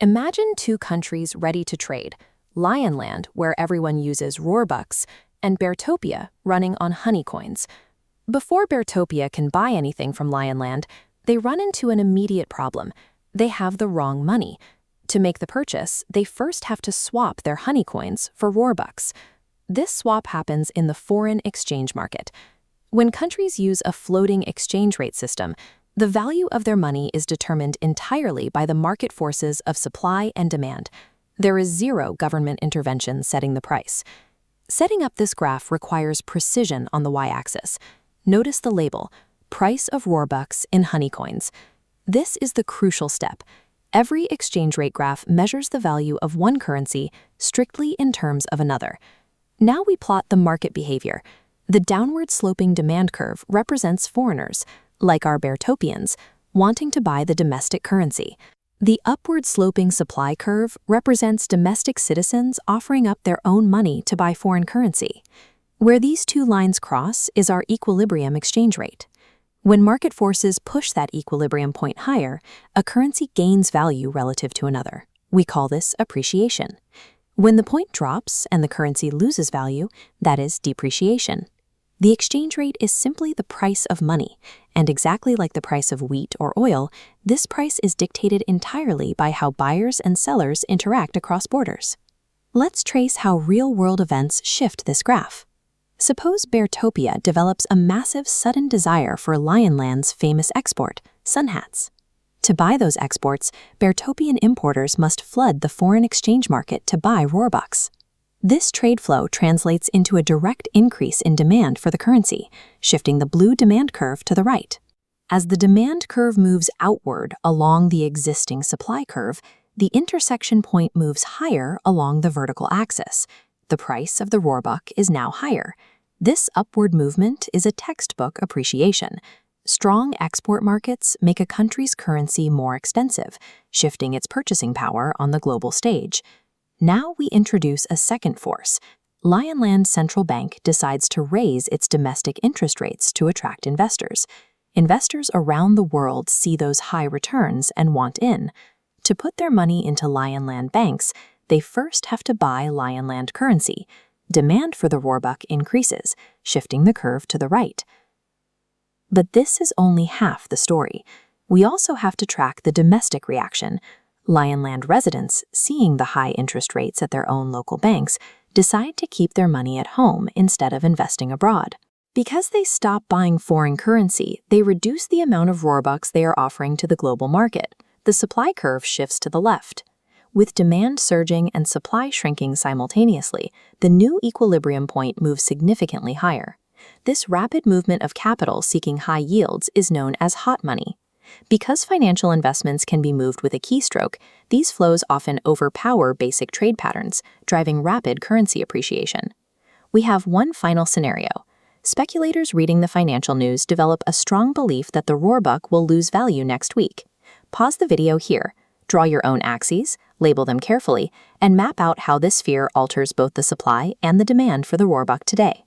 Imagine two countries ready to trade, Lionland, where everyone uses roarbucks, and Beartopia, running on honey coins. Before Beartopia can buy anything from Lionland, they run into an immediate problem. They have the wrong money. To make the purchase, they first have to swap their honey coins for roarbucks. This swap happens in the foreign exchange market. When countries use a floating exchange rate system, the value of their money is determined entirely by the market forces of supply and demand. There is zero government intervention setting the price. Setting up this graph requires precision on the y-axis. Notice the label, price of roarbucks in honey coins. This is the crucial step. Every exchange rate graph measures the value of one currency strictly in terms of another. Now we plot the market behavior. The downward-sloping demand curve represents foreigners, like our Beartopians, wanting to buy the domestic currency. The upward-sloping supply curve represents domestic citizens offering up their own money to buy foreign currency. Where these two lines cross is our equilibrium exchange rate. When market forces push that equilibrium point higher, a currency gains value relative to another. We call this appreciation. When the point drops and the currency loses value, that is depreciation. The exchange rate is simply the price of money, and exactly like the price of wheat or oil, this price is dictated entirely by how buyers and sellers interact across borders. Let's trace how real-world events shift this graph. Suppose Beartopia develops a massive sudden desire for Lionland's famous export, sun hats. To buy those exports, Beartopian importers must flood the foreign exchange market to buy roarbucks. This trade flow translates into a direct increase in demand for the currency, shifting the blue demand curve to the right. As the demand curve moves outward along the existing supply curve, the intersection point moves higher along the vertical axis. The price of the roarbuck is now higher. This upward movement is a textbook appreciation. Strong export markets make a country's currency more extensive, shifting its purchasing power on the global stage. Now we introduce a second force. Lionland Central Bank decides to raise its domestic interest rates to attract investors. Investors around the world see those high returns and want in. To put their money into Lionland banks, they first have to buy Lionland currency. Demand for the roarbuck increases, shifting the curve to the right. But this is only half the story. We also have to track the domestic reaction. Lionland residents, seeing the high interest rates at their own local banks, decide to keep their money at home instead of investing abroad. Because they stop buying foreign currency, they reduce the amount of roarbucks they are offering to the global market. The supply curve shifts to the left. With demand surging and supply shrinking simultaneously, the new equilibrium point moves significantly higher. This rapid movement of capital seeking high yields is known as hot money. Because financial investments can be moved with a keystroke, these flows often overpower basic trade patterns, driving rapid currency appreciation. We have one final scenario. Speculators reading the financial news develop a strong belief that the roarbuck will lose value next week. Pause the video here, draw your own axes, label them carefully, and map out how this fear alters both the supply and the demand for the roarbuck today.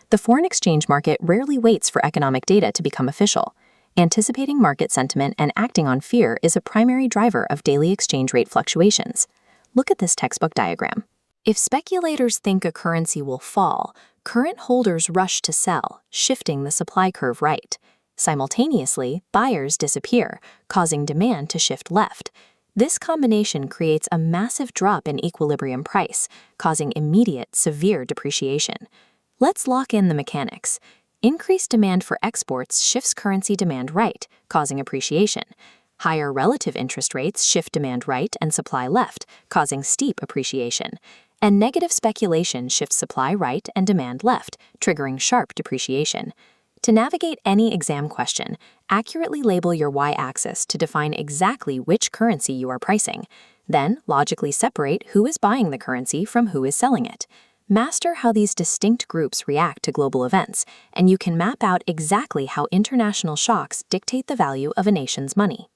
The foreign exchange market rarely waits for economic data to become official. Anticipating market sentiment and acting on fear is a primary driver of daily exchange rate fluctuations. Look at this textbook diagram. If speculators think a currency will fall, current holders rush to sell, shifting the supply curve right. Simultaneously, buyers disappear, causing demand to shift left. This combination creates a massive drop in equilibrium price, causing immediate, severe depreciation. Let's lock in the mechanics. Increased demand for exports shifts currency demand right, causing appreciation. Higher relative interest rates shift demand right and supply left, causing steep appreciation. And negative speculation shifts supply right and demand left, triggering sharp depreciation. To navigate any exam question, accurately label your y-axis to define exactly which currency you are pricing. Then, logically separate who is buying the currency from who is selling it. Master how these distinct groups react to global events, and you can map out exactly how international shocks dictate the value of a nation's money.